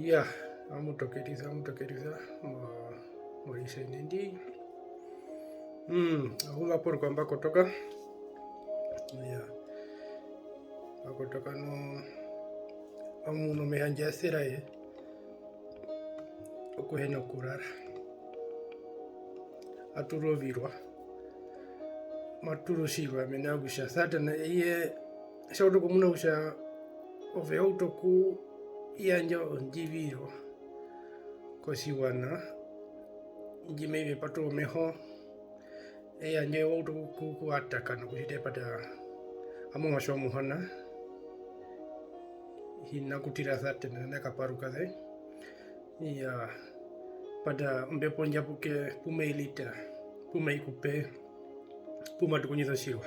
Yeah, amutokeriza maisha inendi ahungapori kwamba kotoka yeah akotoka no amuno mehanja seraye okuhena kurara aturovirwa maturushirwa menagusha satana iye shautoku munagusha ove autoku iyanja onjivirwa kosiwana njimeive patu meho eyanje autoku kuatakana kushite pata amongasho muhana hina kutira satana nakaparukaze ya pada mbepo njapuke pumeilita pumeikupe pumatukunyiza shirwa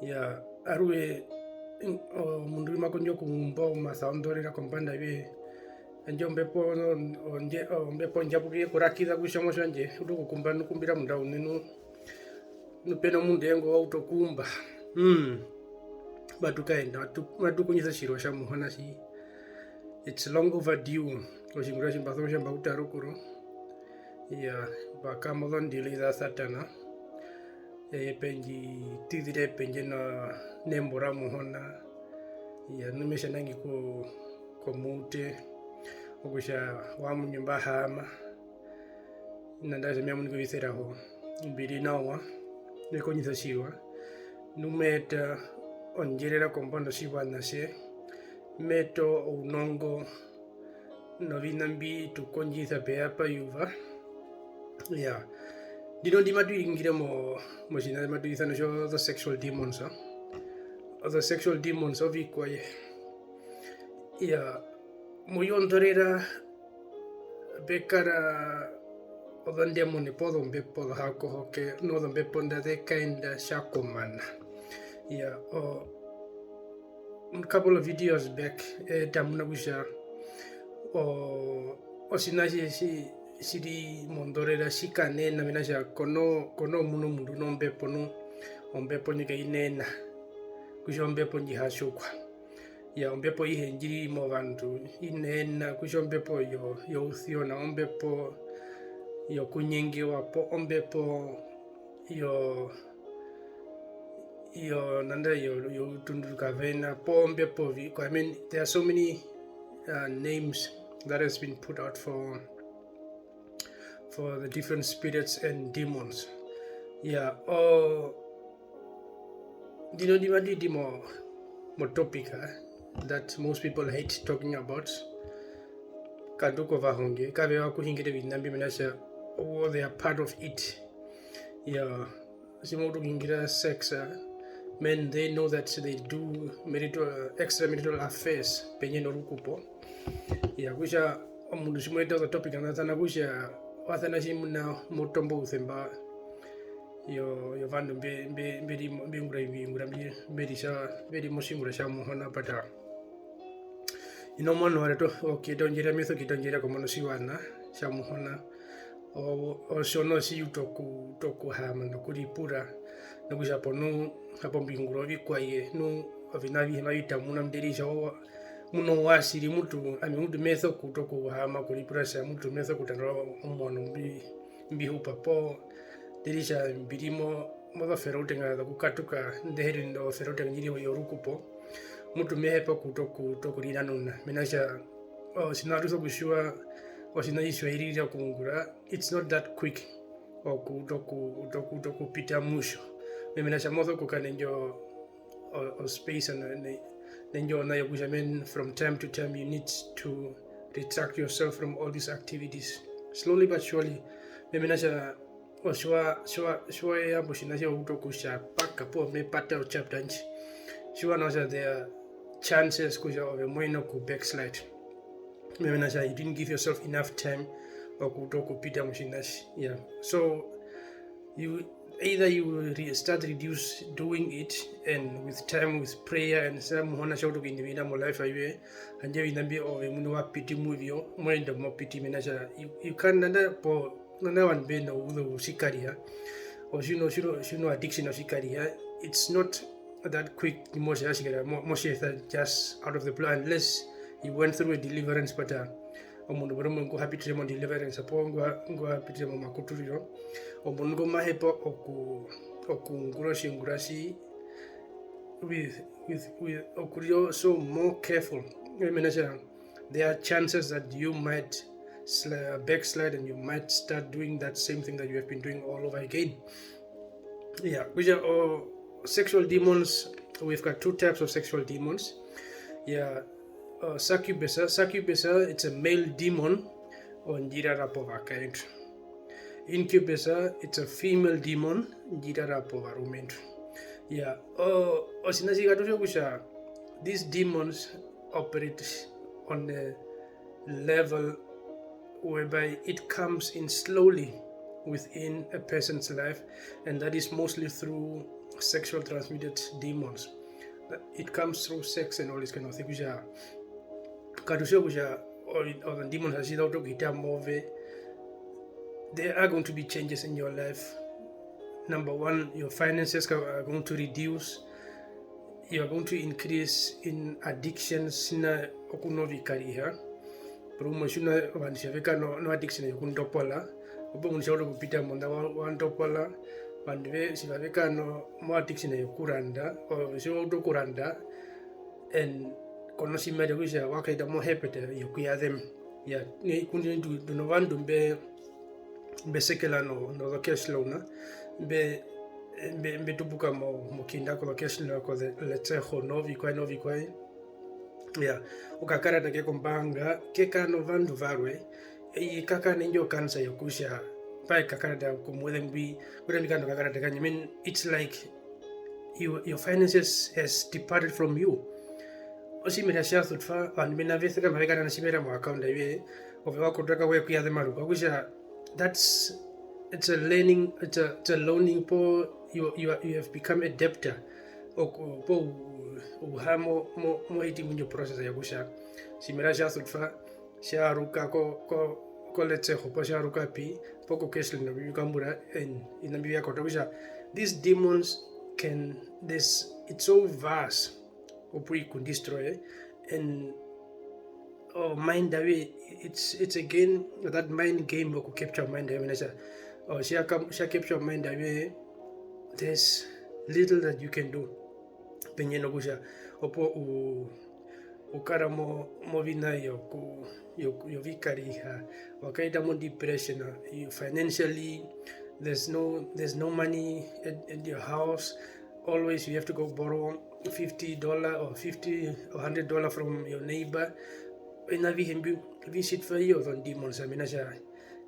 ya arue mundu makonjo kumbo masaondorera kompanda ibe njo mbepo njapuke kurakiza kushomosha nje udukukumba nukumbira mundau ninu nupeno mundengo autokumba batukaenda matukunyiza shirwa sha muhana shi it's long overdue oshingura shimbaso shamba utarukuru ya bakamodondili za satana penji tidire penje na nembora muhona ya numesha nangi ko mute okusha wamu nyumba hama nandaje mya mungu biseraho mbiri nawa nekonyisa shiwa numeta onjerera kombondo shiwa nashe meto unongo novinambi tukonjisa peapa yuva ya dino di matuingire mo shina matuisano sho the sexual demons the sexual demons of ikwaye ya muyondorera bekara other demon podo mbepo hako hoke no the beponda de kinda shakomana ya a couple of videos back tamuna busha o sinashi siri mondorera shikane na minasha kono muno mundu no ombepo nyika inena kusho ombepo njihashukwa ya ombepo ihenjiri mo bantu inena kusho ombepo yo uthiona ombepo yo kunyengiwa po ombepo yo nanda yo tunduka vena po ombepo I mean there are so many names that has been put out for the different spirits and demons. Yeah, dino di mo topic that most people hate talking about. Kaduko vahonge kavewa kuhingire vinambi minasha they are part of it. Yeah, simoto kuhingira sex men they know that they do extramarital affairs penye norukupo. Yeah, kusha mundu shimoita the topic anatana kusha wathana shimuna mutombo uthemba yo vandu mbingura mberi mushingura sha muhona pata inomono wareto okidonjera metho kidonjera komono shiwana sha muhona o shono shi toku hama no kuripura no kushaponu hapo mbingura vikwaye no avinavi mavita muna mderisha muno wasiri mutu metho kutoku hama kulipura sha mutu metho kutandwa umono mbihupa po dirisha mbirimo moda ferotenga da kukatuka ndeheri ndo ferotenga nyiri yorukupo mutu mehepa kutoku riranuna menasha sinaruso kushua sinayishwa irira kungura it's not that quick kutoku pita musho menasha modo kukanenjo space and Nenjo na yakusha men from time to time you need to retract yourself from all these activities slowly but surely memenasha shwa ya bushinasha utokusha paka po me pata o chaptanchi shwa nosa there chances kusha of a moino ku backslide memenasha you didn't give yourself enough time or kutoku pita mushinashi yeah so you start reduce doing it and with time with prayer and some hona shauto kindivina mo life iwe anje vinambi ove muno wa piti muvio mwenda mo piti menasha you can nanda wan be no udo shikaria or shino addiction of shikaria it's not that quick emotion just out of the blue unless he went through a deliverance, but omundu boromo ngo habitire mo deliverance apo ngo habitire mo makuturiro omundu ngo mahepo oku ngurashi with okurio so more careful. There are chances that you might backslide and you might start doing that same thing that you have been doing all over again. Yeah, which are sexual demons. We've got two types of sexual demons. Yeah, succubus, it's a male demon on Jira Rapova kind. Incubus, it's a female demon, Jira Rapova rument. Yeah, these demons operate on a level whereby it comes in slowly within a person's life, and that is mostly through sexual transmitted demons. It comes through sex and all this kind of thing. Or the demons has there are going to be changes in your life. Number one, your finances are going to reduce. You are going to increase in addictions. No addiction yokundopola. Obo kupita monda wandopola. Bandwe sivaveka no mo addiction yokuranda or kuranda and konosimere kusha wakaida mo hepete yokuya them. Yeah, ni kundi do no one be sekela no location na be tubuka mo kinda ko location ko let's novi kwai yeah ukakara take kompanga ke kano vandu varwe e kaka nenjo kansa yokusha pai kakara da kumwembi kura mikando kakara da I mean it's like your finances has departed from you osimira sha thutfa and mena vese kama vekana na simera mo account iwe ovewa kutaka we kuya the maru kusha it's a learning po you have become a debtor po uhamo mo iti munyo process ya kusha simira sha thutfa sha ruka ko let's hopo sha ruka pi poko kesle no bikambura en inambia ko kusha these demons it's so vast opui could destroy and mind away it's again that mind game who capture mind away she capture mind away. There's little that you can do penyeno kusha opo ukara mo vina yo vikari wakaita mo depression you financially there's no money at your house. Always you have to go borrow $50 or $50 or $100 from your neighbor. Visit for you on demons. I mean,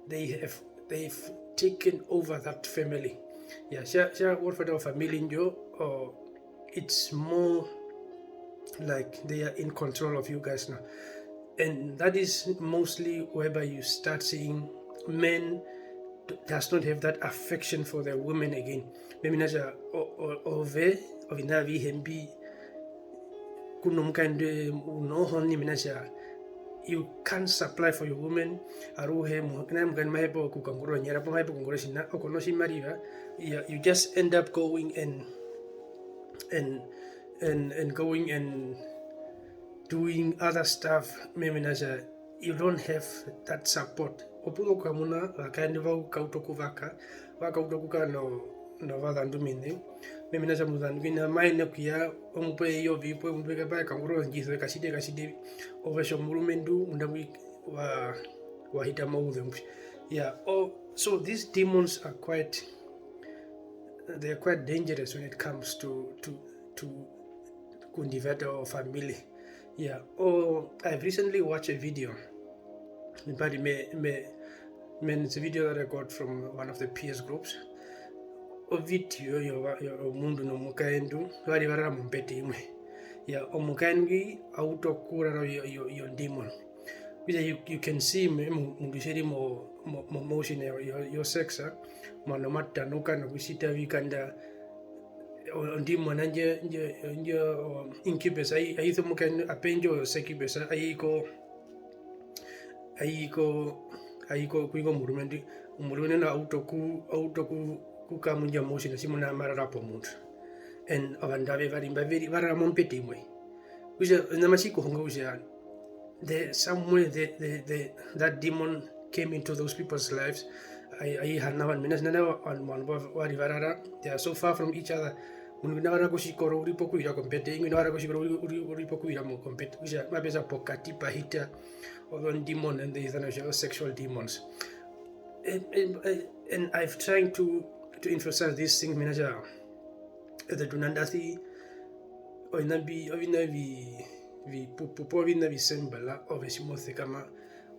they've taken over that family. Yeah, share what for the family in you, or it's more like they are in control of you guys now, and that is mostly whereby you start seeing men does not have that affection for their women again. Maybe naja ove ovinavi hembi kunomkande unohoni minasha you can't supply for your women aruhe muhakina mkan mahebo kukanguro nyara po mahebo kunguro shina okonoshi mariva you just end up going and going and doing other stuff. Maybe naja you don't have that support. Opuno kamuna wakandi vau kautoku vakautokuka no vadandumine. Maybe naja mudandumina maine kia omupe yo vipo omupe ba kanguro njizo kaside ovesho murumendu undawi wa hita maudhe. Yeah. So these demons are quite dangerous when it comes to kundivata or family. Yeah. I've recently watched a video. In fact, it's a video that I got from one of the peers groups. A video yo mundu no mukaendu wali vara mumpete imwe. Yeah, omukaengi autokura yo demon. You can see mundu sheri mo motion your sexa mwana matanuka no kushita vikanda ndimo nanje incubus ayitho mukan apenjo succubus ayiko kuigo murumende na autoku kukamunja motion simuna marara po muntu and abandave varimba veri vara mompete imwe kuja namashiko honga kuja somewhere that demon came into those people's lives. They are so far from each other. Demon and the sexual demons. And I've tried to emphasize this thing manager the tunandasi vi pupo vina visembala ove simothe kama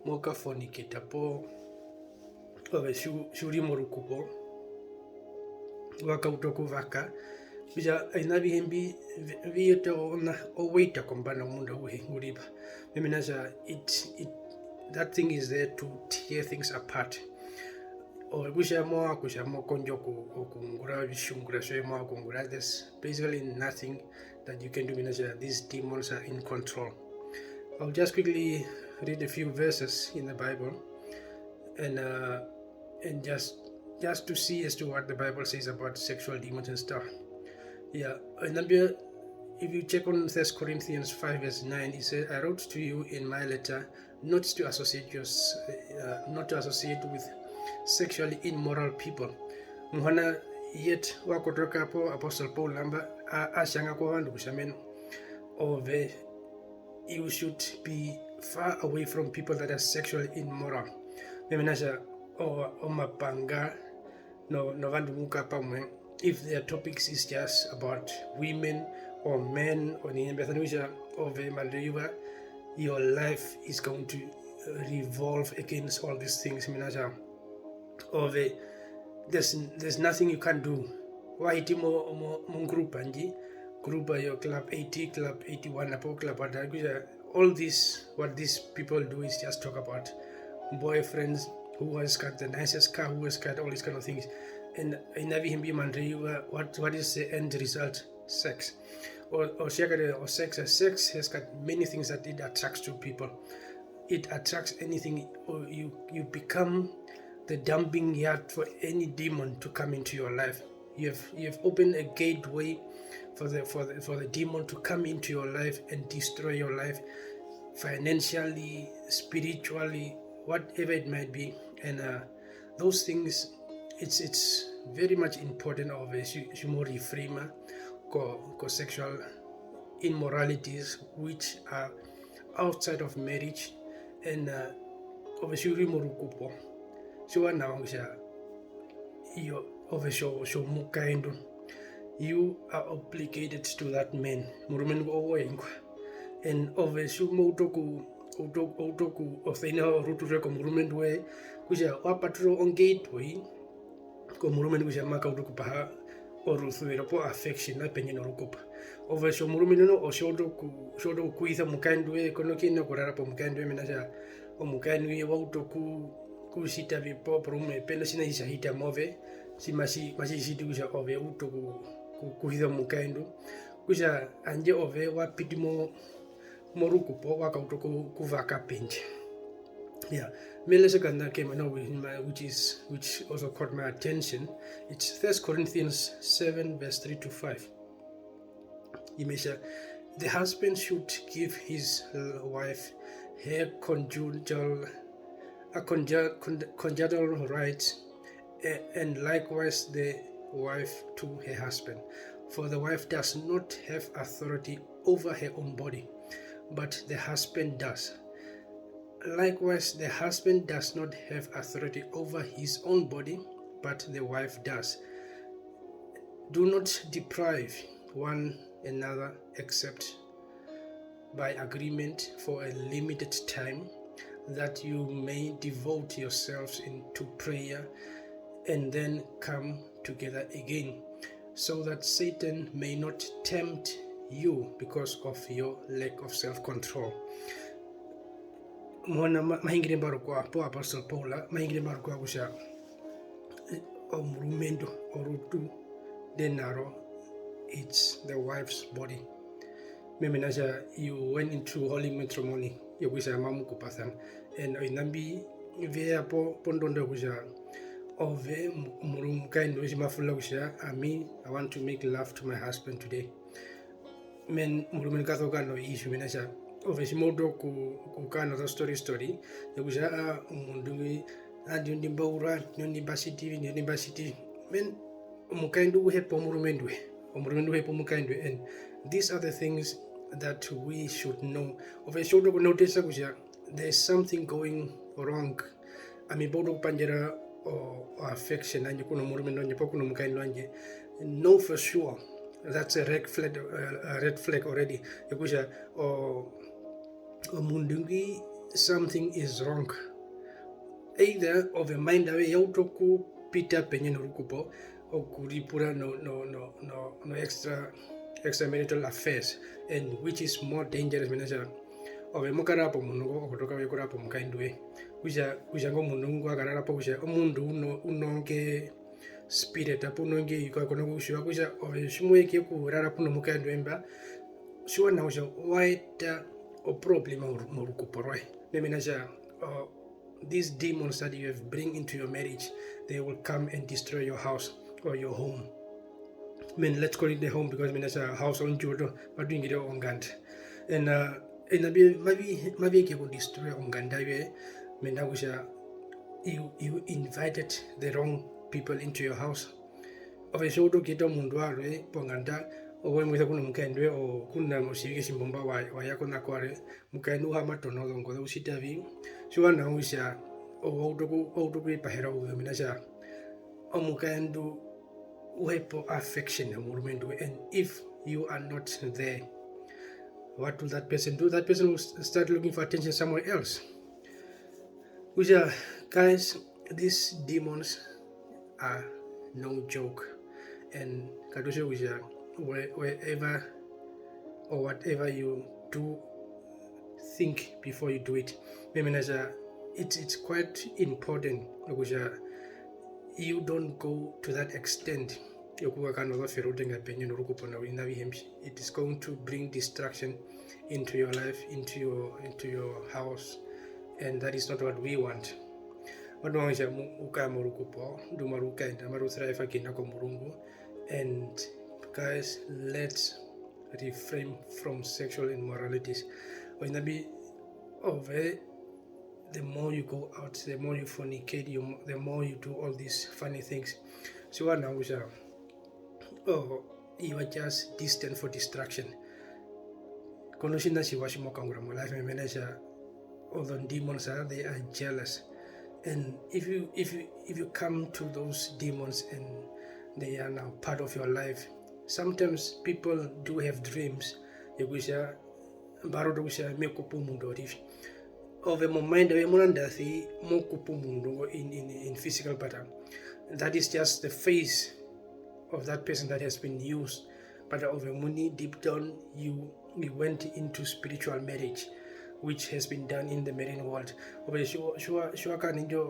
moka fornicate po ove shuri morukupo waka utoku vaka bija aina vihembi vieto na owaita kombana munda uriba meminaja it that thing is there to tear things apart. Or there's basically nothing that you can do because these demons are in control. I'll just quickly read a few verses in the Bible and just to see as to what the Bible says about sexual demons and stuff. Yeah, and then if you check on 1 Corinthians 5 verse 9, it says, I wrote to you in my letter not to associate with sexually immoral people. Muhana yet wakotoka po Apostle Paul lamba ashanga kwa wandu kushamen ove you should be far away from people that are sexually immoral. Memenasha o mapanga no vandu muka pamwe if their topics is just about women or men or niembethanisha ove maldiva, your life is going to revolve against all these things. Memenasha there's nothing you can do. Why group your club 80, club 81, club all this, what these people do is just talk about boyfriends, who has got the nicest car, who has got all these kind of things. And what is the end result? Sex. Or sex has got many things that it attracts to people. It attracts anything, or you become the dumping yard for any demon to come into your life. You've opened a gateway for the demon to come into your life and destroy your life financially, spiritually, whatever it might be. And those things, it's very much important of shumori frima ko sexual immoralities which are outside of marriage and obviously morukupo. So now you you are obligated to that man. And obviously utoku ofena rutu reko murumen we kuja wapatro on gateway ko murumen kuja maka utoku paha oruthwera po affection na penye norukopa obviously murumen no oshodo kuitha mukandwe kono kina kurara po mukandwe menaja o mukandwe wa utoku kusita vipo prume pelo sina isahita move si masi situ kuja ove utoku kuitha mukando kuja anje ove wa pitimo morukupo waka utoku kuvaka penje. Yeah, Melesakanda came which also caught my attention. It's 1 Corinthians 7 verse 3 to 5. The husband should give his wife her conjugal rights, and likewise the wife to her husband. For the wife does not have authority over her own body, but the husband does. Likewise, the husband does not have authority over his own body, but the wife does. Do not deprive one another except by agreement for a limited time, that you may devote yourselves into prayer and then come together again, so that Satan may not tempt you because of your lack of self-control. Mwana mahingire barukwa po Apostle Paula mahingire barukwa kusha omurumendo orutu denaro, it's the wife's body. Memenaja you went into holy matrimony yokusha mamu kupathan and inambi vea po pondondo kusha ove murumka ndo shimafula kusha I want to make love to my husband today. Men murumen kathoka no issue menaja ovechimoto ku another story yakusha umundu andi ndimba ura ndimba city men umukaindu uhepo omurumendu uhepo umukaindu. And these are the things that we should know. Oveshodo kunotice kusha there's something going wrong. Amibodo kupanjira or affection anje kuno murumendu anje po kuno mukaindu anje. Know for sure that's a red flag already. Yakusha omundungi something is wrong. Either of a mind away yautoku pita penye norukupo or kuripura no extramarital affairs, and which is more dangerous menaja ove mukarapo munungo okutoka wekurapo mukaindwe kuja ngo munungo agararapo kuja omundu unonge spirit apo unonge yikakona kushwa kuja ove shimweke kurara puno mukaindwe mba sure na kuja waita o problem morukupo roi menaja these demons that you have bring into your marriage, they will come and destroy your house or your home. I mean, let's call it the home because it's a house on Jodo, but doing it on Gant. And maybe you can destroy on Gandawe. You invited the wrong people into your house. Of a show to get on Munduare, Ponganda, or when we have Mukandwe or Kuna Mosiki Simbomba, Wayakona Quare, Mukanu Hamatono, and Godositavi. So now we shall to be Pahero, Minaja, Omukandu, Wepo affection, and if you are not there, what will that person do? That person will start looking for attention somewhere else. Which are, guys, these demons are no joke, and Kadosha, which are wherever or whatever you do, think before you do it. It's quite important because you don't go to that extent. It is going to bring distraction into your life, into your house, and that is not what we want. And guys, let's refrain from sexual immoralities. The more you go out, the more you fornicate, the more you do all these funny things. So now you are just destined for distraction. Although demons they are jealous, and if you come to those demons and they are now part of your life, sometimes people do have dreams. Of a mind in physical pattern. That is just the face of that person that has been used. But of a money deep down, we went into spiritual marriage, which has been done in the marine world.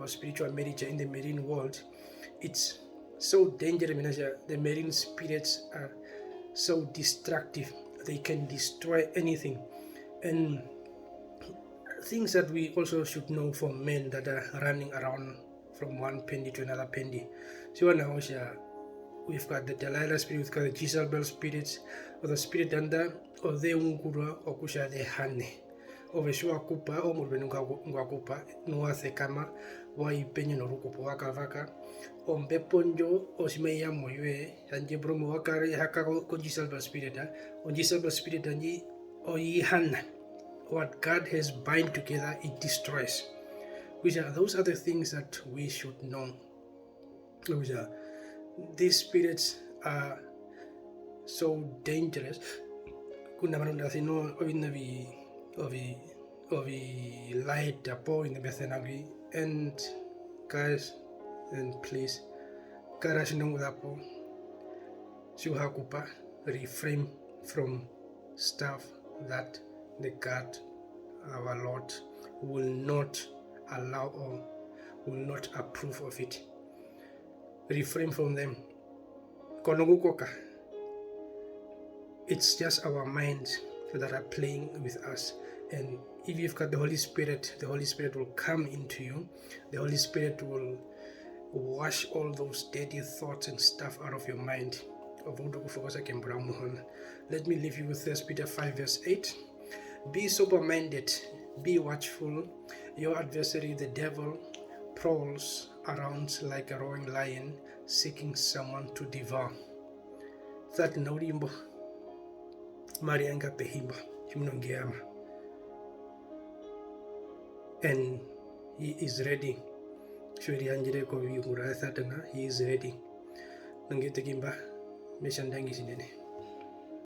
Spiritual marriage in the marine world, it's so dangerous. The marine spirits are so destructive. They can destroy anything. And things that we also should know for men that are running around from one pendy to another pendy. So now we've got the Delilah spirit, we've got the Jezebel spirits, or the spirit under, or the Ungura, or Kusha the Hane. Over Shua Kupa, or Murbenunga Nuathe Kama, Wai Penyon or Rukupo Waka Vaka, or Beponjo, or Simeya Moye, and Jebromo Wakari Hakako, Jezebel spirit, or Jezebel spirit, and ye, or ye Han. What God has bind together, it destroys. Those are the things that we should know. These spirits are so dangerous. Light up in the Bethanagi, and guys, and please, Karashinangudapo, Shuhakupa, refrain from stuff that the God, our Lord, will not allow or will not approve of it. Refrain from them. Konogukoka. It's just our minds that are playing with us. And if you've got the Holy Spirit will come into you. The Holy Spirit will wash all those dirty thoughts and stuff out of your mind. Let me leave you with 1 Peter 5 verse 8. Be sober-minded, be watchful. Your adversary, the devil, prowls around like a roaring lion, seeking someone to devour. That naurimbo, Marianga Pehimba, Himnongiama. And he is ready. Shuri Anjire ko Yungura Thatana, he is ready. Nangitakimba, Meshandangi Sinene.